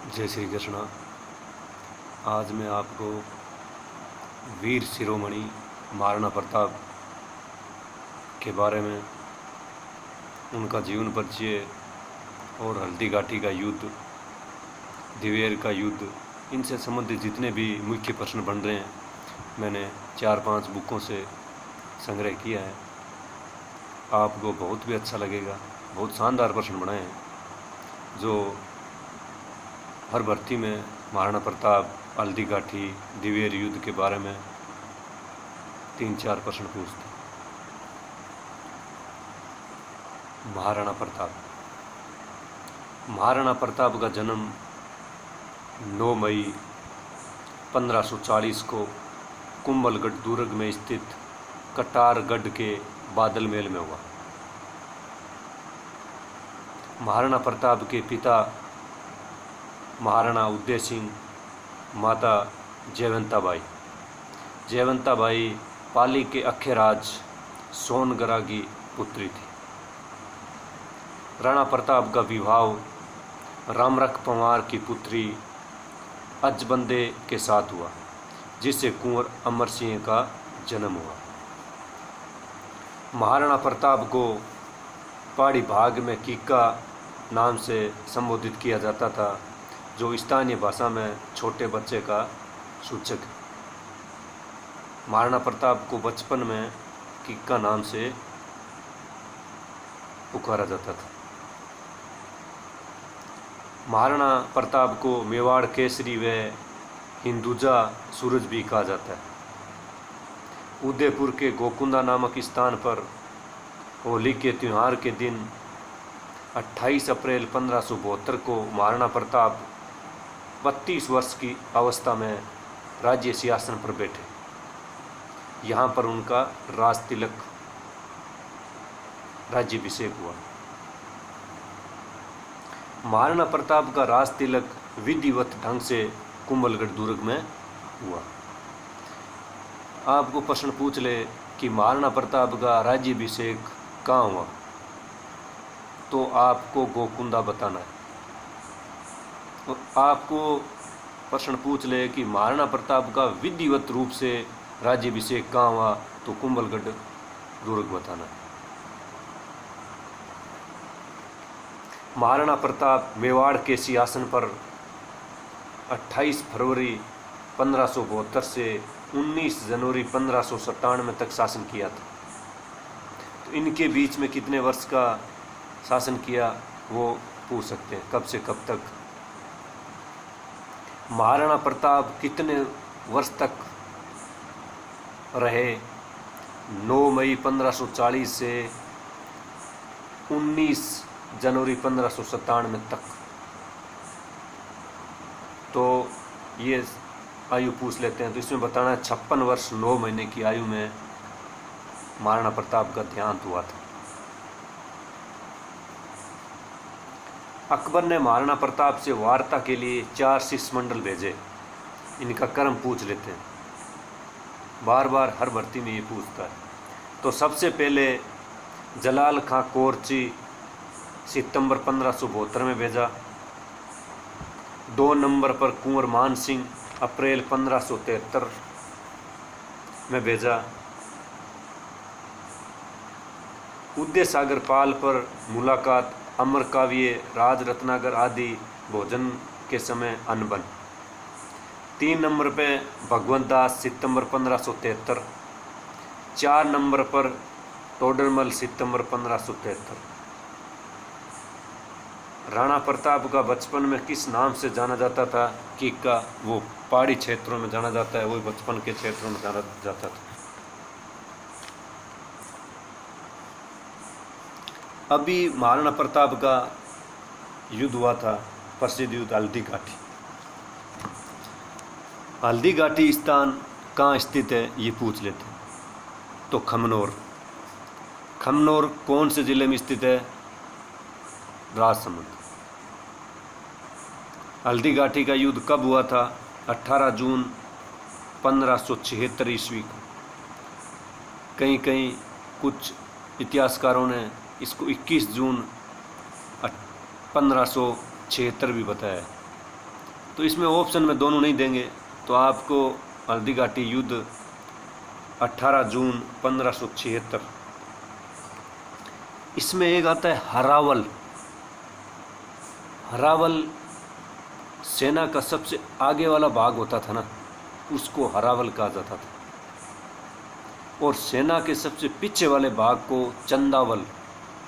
जय श्री कृष्णा। आज मैं आपको वीर शिरोमणि महाराणा प्रताप के बारे में, उनका जीवन परिचय और हल्दी घाटी का युद्ध, दिवेर का युद्ध, इनसे संबंधित जितने भी मुख्य प्रश्न बन रहे हैं मैंने 4-5 बुकों से संग्रह किया है। आपको बहुत भी अच्छा लगेगा। बहुत शानदार प्रश्न बनाए हैं जो हर भर्ती में महाराणा प्रताप, हल्दी घाटी, दिवेर युद्ध के बारे में 3-4 प्रश्न पूछते हैं। महाराणा प्रताप का जन्म 9 मई 1540 को कुंभलगढ़ दुर्ग में स्थित कटारगढ़ के बादल महल में हुआ। महाराणा प्रताप के पिता महाराणा उदय सिंह, माता जयवंता बाई पाली के अखेराज सोनगरा की पुत्री थी। राणा प्रताप का विवाह रामरख पंवार की पुत्री अजबंदे के साथ हुआ, जिससे कुंवर अमर सिंह का जन्म हुआ। महाराणा प्रताप को पहाड़ी भाग में कीका नाम से संबोधित किया जाता था, जो स्थानीय भाषा में छोटे बच्चे का सूचक है। महाराणा प्रताप को बचपन में कीका नाम से पुकारा जाता था। महाराणा प्रताप को मेवाड़ केसरी व हिंदुजा सूरज भी कहा जाता है। उदयपुर के गोकुंदा नामक स्थान पर होली के त्यौहार के दिन 28 अप्रैल 1572 को महाराणा प्रताप 32 वर्ष की अवस्था में राज्य सिंहासन पर बैठे। यहाँ पर उनका राजतिलक, राज्याभिषेक हुआ। महाराणा प्रताप का राजतिलक विधिवत ढंग से कुंभलगढ़ दुर्ग में हुआ। आपको प्रश्न पूछ ले कि महाराणा प्रताप का राज्याभिषेक कहाँ हुआ, तो आपको गोकुंदा बताना है। और आपको प्रश्न पूछ ले कि महाराणा प्रताप का विधिवत रूप से राज्याभिषेक कहाँ हुआ, तो कुंभलगढ़ दुर्ग बताना है। महाराणा प्रताप मेवाड़ के सिंहासन पर 28 फरवरी 1572 से 19 जनवरी 1597 तक शासन किया था। तो इनके बीच में कितने वर्ष का शासन किया वो पूछ सकते हैं, कब से कब तक। महाराणा प्रताप कितने वर्ष तक रहे? 9 मई 1540 से 19 जनवरी 1597 तक। तो ये आयु पूछ लेते हैं, तो इसमें बताना है 56 वर्ष 9 महीने की आयु में महाराणा प्रताप का देहांत हुआ था। अकबर ने महाराणा प्रताप से वार्ता के लिए 4 शिष्टमंडल भेजे। इनका कर्म पूछ लेते हैं, बार बार हर भर्ती में ये पूछता है। तो सबसे पहले जलाल खां कोरची सितंबर 1572 में भेजा। 2 नंबर पर कुंवर मान सिंह अप्रैल 1573 में भेजा। उदय सागर पाल पर मुलाकात, अमर काव्य, राज रत्नाकर आदि भोजन के समय अनबन। 3 नंबर पे भगवंत दास सितंबर 1573। 4 नंबर पर टोडरमल सितंबर 1573। राणा प्रताप का बचपन में किस नाम से जाना जाता था? कीका। वो पहाड़ी क्षेत्रों में जाना जाता है, वो बचपन के क्षेत्रों में जाना जाता था। अभी महाराणा प्रताप का युद्ध हुआ था, प्रसिद्ध युद्ध हल्दी घाटी। हल्दी घाटी स्थान कहाँ स्थित है ये पूछ लेते हैं। तो खमनोर कौन से जिले में स्थित है? राजसमंद। हल्दी घाटी का युद्ध कब हुआ था? 18 जून 1576 ईस्वी को। कहीं कुछ इतिहासकारों ने इसको 21 जून 1576 भी बताया। तो इसमें ऑप्शन में दोनों नहीं देंगे, तो आपको हल्दी घाटी युद्ध 18 जून 1576, इसमें एक आता है हरावल। हरावल सेना का सबसे आगे वाला भाग होता था ना, उसको हरावल कहा जाता था, और सेना के सबसे पीछे वाले भाग को चंदावल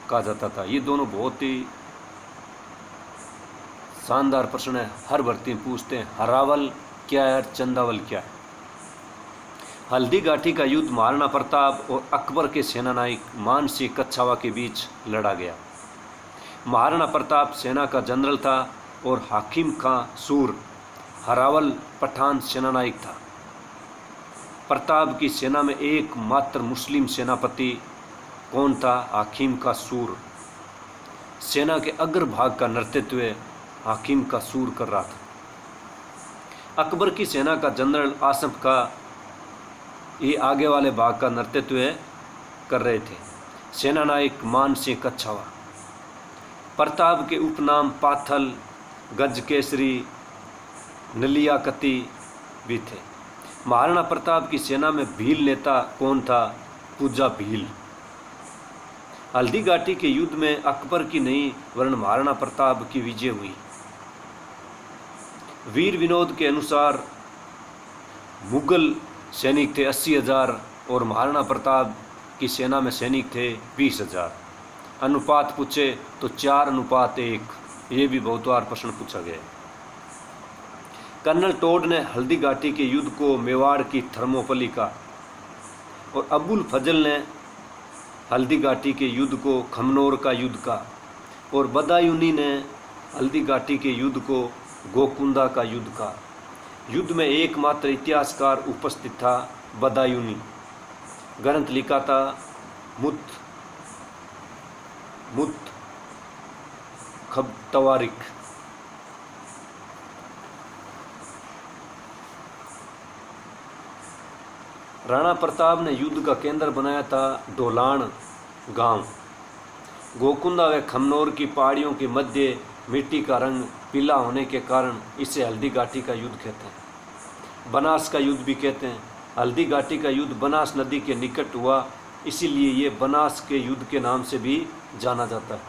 कहा जाता था। ये दोनों बहुत ही शानदार प्रश्न है, हर भर्ती में पूछते हैं, हरावल क्या है और चंदावल क्या है। हल्दी घाटी का युद्ध महाराणा प्रताप और अकबर के सेनानायक मान सिंह कच्छावा के बीच लड़ा गया। महाराणा प्रताप सेना का जनरल था और हाकिम खां सूर हरावल पठान सेनानायक था। प्रताप की सेना में एकमात्र मुस्लिम सेनापति कौन था? हाकिम खां सूर। सेना के अग्रभाग का नेतृत्व हाकिम खां सूर कर रहा था। अकबर की सेना का जनरल आसफ खां ये आगे वाले भाग का नेतृत्व कर रहे थे। सेनानायक मान सिंह कच्छावा। प्रताप के उपनाम पाथल, गजकेसरी, नलियाकती भी थे। महाराणा प्रताप की सेना में भील नेता कौन था? पूजा भील। हल्दी घाटी के युद्ध में अकबर की नहीं वरन महाराणा प्रताप की विजय हुई। वीर विनोद के अनुसार मुगल सैनिक थे 80,000 और महाराणा प्रताप की सेना में सैनिक थे 20,000। अनुपात पूछे तो 4:1। ये भी बहुत बार प्रश्न पूछा गया। कर्नल टोड ने हल्दी घाटी के युद्ध को मेवाड़ की थर्मोपली का, और अबुल फजल ने हल्दी घाटी के युद्ध को खमनोर का युद्ध का, और बदायूनी ने हल्दी घाटी के युद्ध को गोकुंदा का युद्ध का। युद्ध में एकमात्र इतिहासकार उपस्थित था, बदायूनी। ग्रंथ लिखा था मुत खबतवारिक। राणा प्रताप ने युद्ध का केंद्र बनाया था डोलान गांव। गोकुंदा व खमनोर की पहाड़ियों के मध्य मिट्टी का रंग पीला होने के कारण इसे हल्दी घाटी का युद्ध कहते हैं। बनास का युद्ध भी कहते हैं। हल्दी घाटी का युद्ध बनास नदी के निकट हुआ, इसीलिए ये बनास के युद्ध के नाम से भी जाना जाता है।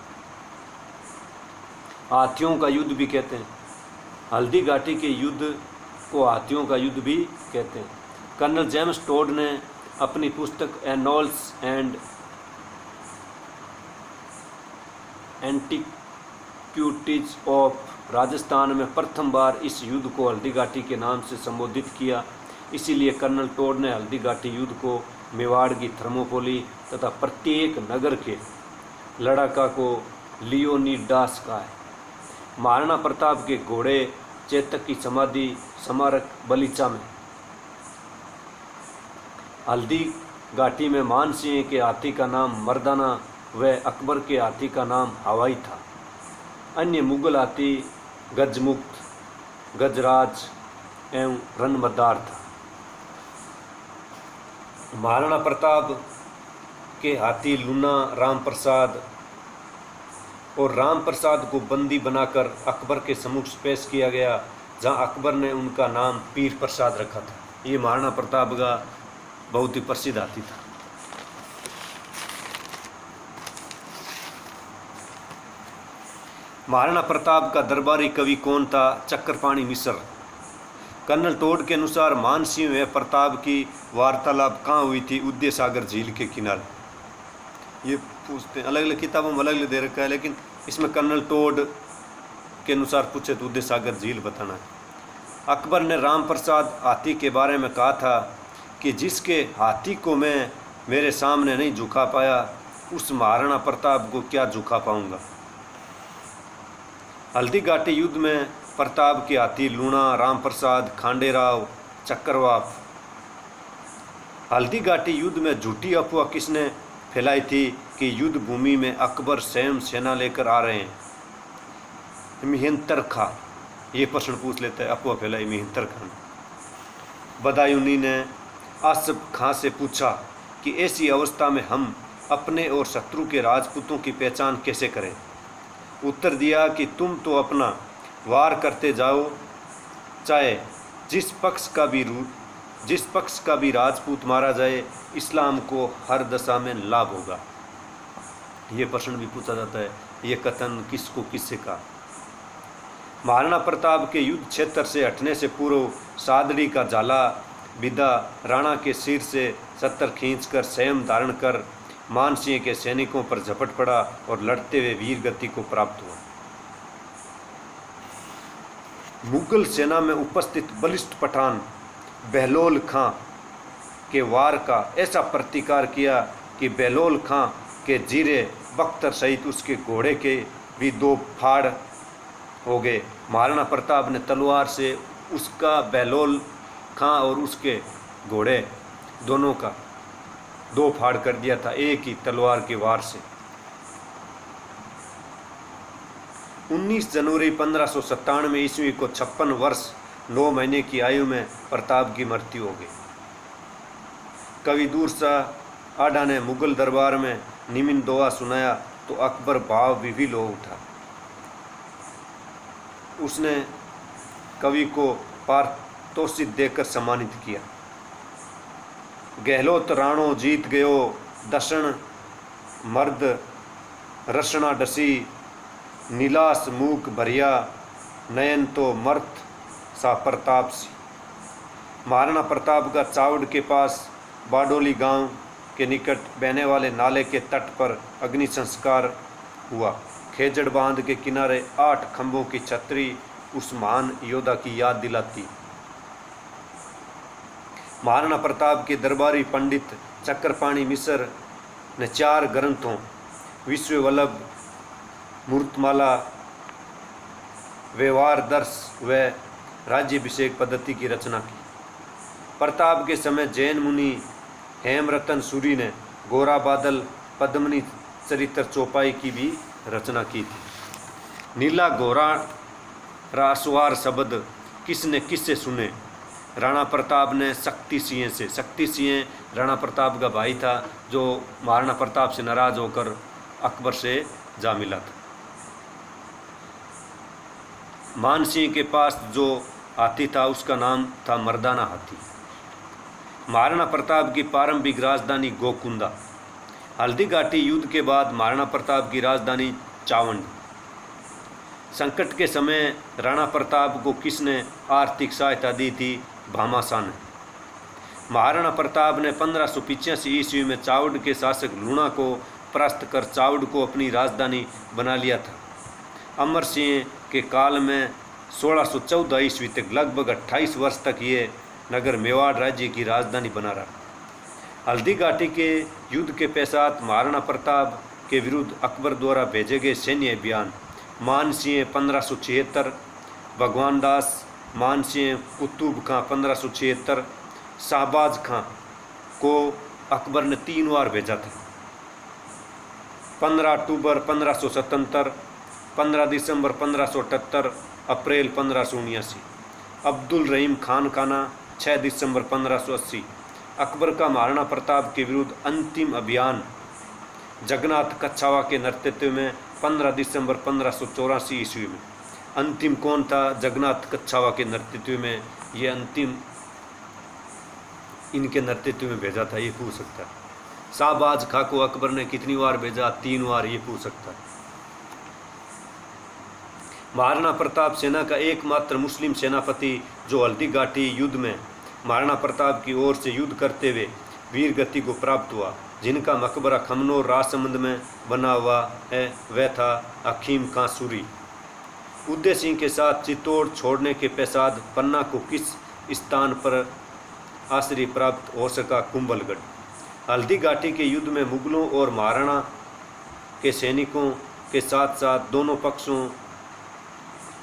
हाथियों का युद्ध भी कहते हैं। हल्दी घाटी के युद्ध को हाथियों का युद्ध भी कहते हैं। कर्नल जेम्स टोड ने अपनी पुस्तक एनोल्स एंड एंटीक्विटीज ऑफ राजस्थान में प्रथम बार इस युद्ध को हल्दी घाटी के नाम से संबोधित किया। इसीलिए कर्नल टोड ने हल्दी घाटी युद्ध को मेवाड़ की थर्मोपोली तथा प्रत्येक नगर के लड़ाका को लियोनिडास कहा है। महाराणा प्रताप के घोड़े चेतक की समाधि स्मारक बलीचा में। हल्दी घाटी में मान सिंह के हाथी का नाम मर्दाना व अकबर के हाथी का नाम हवाई था। अन्य मुगल हाथी गजमुक्त, गजराज एवं रणमदार था। महाराणा प्रताप के हाथी लूना, राम प्रसाद और राम प्रसाद को बंदी बनाकर अकबर के सम्मुख पेश किया गया, जहां अकबर ने उनका नाम पीर प्रसाद रखा था। ये महाराणा प्रताप का बहुत ही प्रसिद्ध हाथी था। महाराणा प्रताप का दरबारी कवि कौन था? चक्रपाणी मिश्र। कर्नल टोड के अनुसार मान सिंह व प्रताप की वार्तालाप कहाँ हुई थी? उदय सागर झील के किनारे। ये पूछते हैं, अलग अलग किताबों में अलग अलग दे रखा है, लेकिन इसमें कर्नल टोड के अनुसार पूछे तो उदय सागर झील बताना है। अकबर ने राम प्रसाद हाथी के बारे में कहा था कि जिसके हाथी को मैं मेरे सामने नहीं झुका पाया, उस महाराणा प्रताप को क्या झुका पाऊंगा। हल्दी घाटी युद्ध में प्रताप के हाथी लूणा, राम प्रसाद, खांडेराव, चक्रवात। हल्दी घाटी युद्ध में झूठी अफवाह किसने फैलाई थी कि युद्ध भूमि में अकबर स्वयं सेना लेकर आ रहे हैं? मिहिंतर खां। ये प्रश्न पूछ लेता है, अफवाह फैलाई मिहिंतर खां। बदायूनी ने आसफ खां से पूछा कि ऐसी अवस्था में हम अपने और शत्रु के राजपूतों की पहचान कैसे करें? उत्तर दिया कि तुम तो अपना वार करते जाओ चाहे जिस पक्ष का भी राजपूत मारा जाए, इस्लाम को हर दशा में लाभ होगा। ये प्रश्न भी पूछा जाता है, ये कथन किसको किससे कहा। महाराणा प्रताप के युद्ध क्षेत्र से हटने से पूर्व सादड़ी का झाला विदा राणा के सिर से 70 खींचकर संयम धारण कर मानसिंह के सैनिकों पर झपट पड़ा और लड़ते हुए वीर गति को प्राप्त हुआ। मुगल सेना में उपस्थित बलिष्ठ पठान बहलोल खां के वार का ऐसा प्रतिकार किया कि बहलोल खां के जीरे बख्तर सहित उसके घोड़े के भी 2 फाड़ हो गए। महाराणा प्रताप ने तलवार से उसका बहलोल खां और उसके घोड़े दोनों का 2 फाड़ कर दिया था एक ही तलवार के वार से। 19 जनवरी 1597 ईस्वी को 56 वर्ष 9 महीने की आयु में प्रताप की मृत्यु हो गई। कवि दूर शाह आडा ने मुगल दरबार में निमिन दोहा सुनाया तो अकबर भाव विभिल हो उठा। उसने कवि को पारितोषिक देकर सम्मानित किया। गहलोत राणो जीत गयो दशन मर्द रसना डसी, नीलास मूक भरिया नयन तो मर्त सा प्रताप सी। महाराणा प्रताप का चावड़ के पास बाडोली गांव के निकट बहने वाले नाले के तट पर अग्नि संस्कार हुआ। खेजड़ बांध के किनारे 8 खंभों की छतरी उस महान योद्धा की याद दिलाती। महाराणा प्रताप के दरबारी पंडित चक्रपाणी मिश्र ने 4 ग्रंथों विश्व वल्लभ, मूर्तमाला, व्यवहार दर्श व राज्याभिषेक पद्धति की रचना की। प्रताप के समय जैन मुनि हेमरतन सूरी ने गोरा बादल पद्मनी चरित्र चौपाई की भी रचना की थी। नीला गोरा रासवार शब्द किसने किससे सुने? राणा प्रताप ने शक्ति सिंह से। शक्ति सिंह राणा प्रताप का भाई था जो महाराणा प्रताप से नाराज होकर अकबर से जा मिला था। मानसिंह के पास जो हाथी था उसका नाम था मर्दाना हाथी। महाराणा प्रताप की प्रारंभिक राजधानी गोकुंदा। हल्दी घाटी युद्ध के बाद महाराणा प्रताप की राजधानी चावंड। संकट के समय राणा प्रताप को किसने आर्थिक सहायता दी थी? भामाशाह ने। महाराणा प्रताप ने 1585 ईस्वी में चावड़ के शासक लूणा को परास्त कर चावड़ को अपनी राजधानी बना लिया था। अमर सिंह के काल में 1614 ईस्वी तक लगभग 28 वर्ष तक ये नगर मेवाड़ राज्य की राजधानी बना रहा। हल्दी घाटी के युद्ध के पश्चात महाराणा प्रताप के विरुद्ध अकबर द्वारा भेजे गए सैन्य अभियान मानसिंह 1576, भगवान दास मानसिंह, कुतुब खां 1576, शाहबाज खां को अकबर ने 3 बार भेजा था। 15 अक्टूबर 1577, 15 दिसंबर 1578, अप्रैल 1579। अब्दुल रहीम खान काना 6 दिसंबर 1580। अकबर का महाराणा प्रताप के विरुद्ध अंतिम अभियान जगन्नाथ कच्छावा के नेतृत्व में 15 दिसंबर 1584 ईस्वी में। अंतिम कौन था? जगन्नाथ कच्छावा के नेतृत्व में। ये अंतिम इनके नेतृत्व में भेजा था, ये पूछ सकता है। शाहबाज खां को अकबर ने कितनी बार भेजा? 3 बार, ये पूछ सकता है। महाराणा प्रताप सेना का एकमात्र मुस्लिम सेनापति जो हल्दी घाटी युद्ध में महाराणा प्रताप की ओर से युद्ध करते हुए वीर गति को प्राप्त हुआ, जिनका मकबरा खमनोर राजसमंद में बना हुआ है, वह था हकीम खां सूरी। उदय सिंह के साथ चित्तौड़ छोड़ने के पश्चात पन्ना को किस स्थान पर आश्रय प्राप्त हो सका? कुंभलगढ़। हल्दी घाटी के युद्ध में मुगलों और महाराणा के सैनिकों के साथ साथ दोनों पक्षों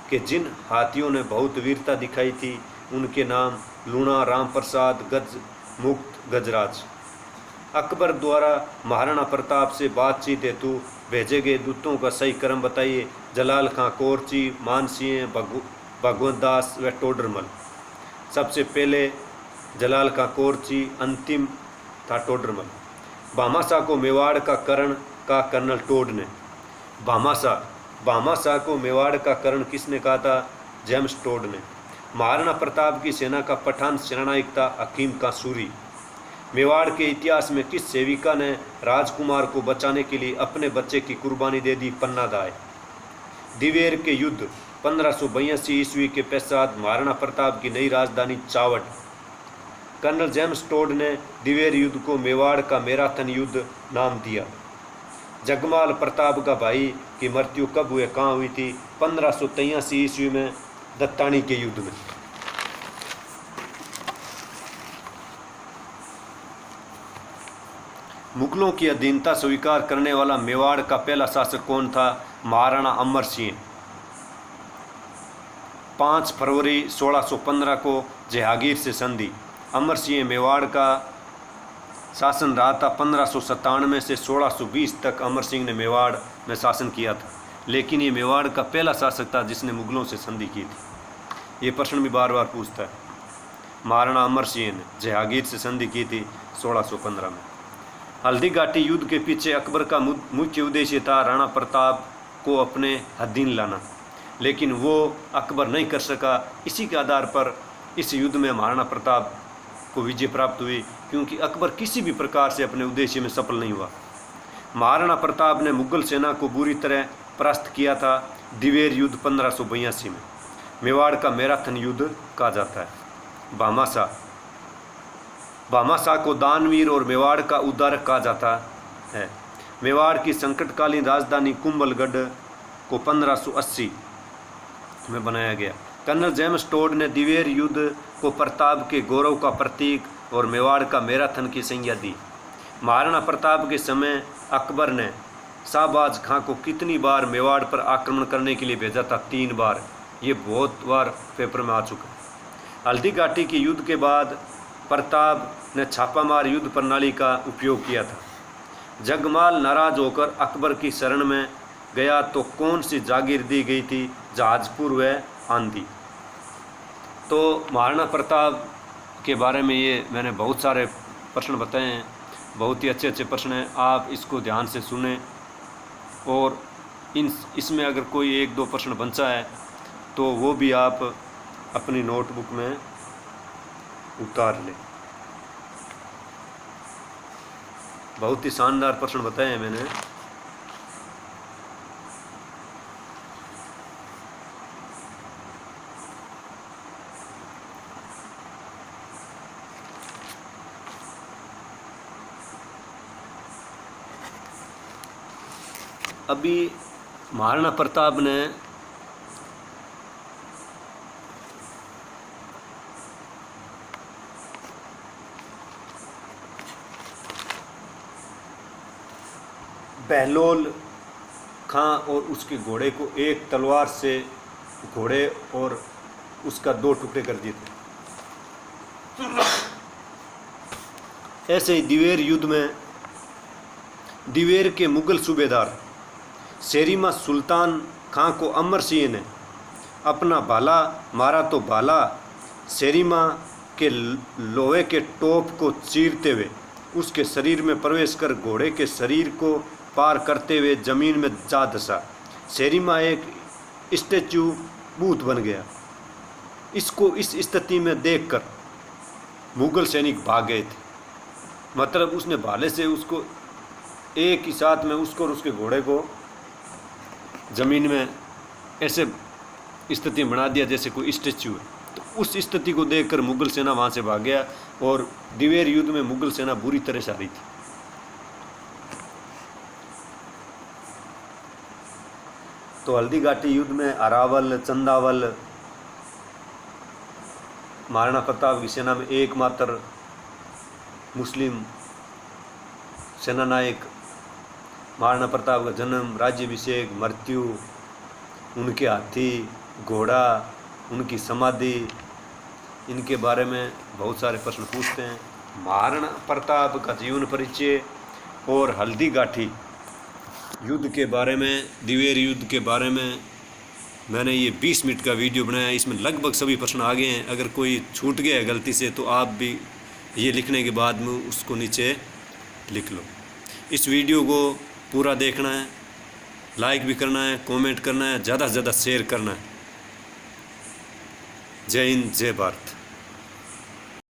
के जिन हाथियों ने बहुत वीरता दिखाई थी उनके नाम लूणा, राम प्रसाद, गज मुक्त, गजराज। अकबर द्वारा महाराणा प्रताप से बातचीत हेतु भेजे गए दूतों का सही क्रम बताइए। जलाल खां कोरची, मानसिंह, भगवत दास व टोडरमल। सबसे पहले जलाल खां कोरची, अंतिम था टोडरमल। भामाशाह को मेवाड़ का करण का कर्नल टोड ने। भामाशाह को मेवाड़ का करण किसने कहा था? जेम्स टोड ने। महाराणा प्रताप की सेना का पठान सेनानायक था हकीम कासूरी। मेवाड़ के इतिहास में किस सेविका ने राजकुमार को बचाने के लिए अपने बच्चे की कुर्बानी दे दी? पन्नादाय। दिवेर के युद्ध 1582 ईस्वी के पश्चात महाराणा प्रताप की नई राजधानी चावड़। कर्नल जेम्स टोड ने दिवेर युद्ध को मेवाड़ का मैराथन युद्ध नाम दिया। जगमाल प्रताप का भाई की मृत्यु कब हुई, कहाँ हुई थी? 1583 ईस्वी में दत्तानी के युद्ध में। मुगलों की अधीनता स्वीकार करने वाला मेवाड़ का पहला शासक कौन था? महाराणा अमर सिंह। 5 फरवरी 1615 को जहांगीर से संधि। अमर सिंह मेवाड़ का शासन रहा था 1597 से 1620 तक। अमर सिंह ने मेवाड़ में शासन किया था, लेकिन ये मेवाड़ का पहला शासक था जिसने मुगलों से संधि की थी। ये प्रश्न भी बार बार पूछता है। महाराणा अमर सिंह ने जहांगीर से संधि की थी 1615 में। हल्दी घाटी युद्ध के पीछे अकबर का मुख्य उद्देश्य था राणा प्रताप को अपने अधीन लाना, लेकिन वो अकबर नहीं कर सका। इसी के आधार पर इस युद्ध में महाराणा प्रताप को विजय प्राप्त हुई, क्योंकि अकबर किसी भी प्रकार से अपने उद्देश्य में सफल नहीं हुआ। महाराणा प्रताप ने मुगल सेना को बुरी तरह परास्त किया था। दिवेर युद्ध 1582 में। मेवाड़ का मैराथन युद्ध कहा जाता है। भामाशाह को दानवीर और मेवाड़ का उद्धारक कहा जाता है। मेवाड़ की संकटकालीन राजधानी कुंभलगढ़ को 1580 में बनाया गया। कर्नल जेम्स टोड ने दिवेर युद्ध को प्रताप के गौरव का प्रतीक और मेवाड़ का मैराथन की संज्ञा दी। महाराणा प्रताप के समय अकबर ने शाहबाज खां को कितनी बार मेवाड़ पर आक्रमण करने के लिए भेजा था? 3 बार। ये बहुत बार पेपर में आ चुका है। हल्दी घाटी के युद्ध के बाद प्रताप ने छापामार युद्ध प्रणाली का उपयोग किया था। जगमाल नाराज होकर अकबर की शरण में गया तो कौन सी जागीर दी गई थी? जहाजपुर व आंधी। तो महाराणा प्रताप के बारे में ये मैंने बहुत सारे प्रश्न बताए हैं, बहुत ही अच्छे अच्छे प्रश्न हैं। आप इसको ध्यान से सुने और इसमें अगर कोई 1-2 प्रश्न बचा है तो वो भी आप अपनी नोटबुक में उतार लें। बहुत ही शानदार प्रश्न बताए हैं मैंने। अभी महाराणा प्रताप ने बहलोल खां और उसके घोड़े को एक तलवार से घोड़े और उसका 2 टुकड़े कर दिए थे। ऐसे ही दिवेर युद्ध में दिवेर के मुगल सूबेदार शेरीमा सुल्तान खां को अमर सिंह ने अपना भाला मारा तो भाला शेरीमा के लोहे के टोप को चीरते हुए उसके शरीर में प्रवेश कर घोड़े के शरीर को पार करते हुए जमीन में जा धंसा। शेरीमा एक स्टैचू बूथ बन गया। इसको इस स्थिति में देखकर मुगल सैनिक भाग गए थे। मतलब उसने भाले से उसको एक ही साथ में उसको और उसके घोड़े को ज़मीन में ऐसे स्थिति बना दिया जैसे कोई स्टैचू है। तो उस स्थिति को देखकर मुगल सेना वहाँ से भाग गया और दिवेर युद्ध में मुगल सेना बुरी तरह से हारी थी। तो हल्दी घाटी युद्ध में अरावल, चंदावल, महाराणा प्रताप की सेना में एकमात्र मुस्लिम सेनानायक, महाराणा प्रताप का जन्म, राज्याभिषेक, मृत्यु, उनके हाथी, घोड़ा, उनकी समाधि, इनके बारे में बहुत सारे प्रश्न पूछते हैं। महाराणा प्रताप का जीवन परिचय और हल्दी घाटी युद्ध के बारे में, दिवेर युद्ध के बारे में मैंने ये 20 मिनट का वीडियो बनाया। इसमें लगभग सभी प्रश्न आ गए हैं। अगर कोई छूट गया है गलती से तो आप भी ये लिखने के बाद में उसको नीचे लिख लो। इस वीडियो को पूरा देखना है, लाइक भी करना है, कमेंट करना है, ज़्यादा से ज़्यादा शेयर करना है। जय हिंद, जय भारत।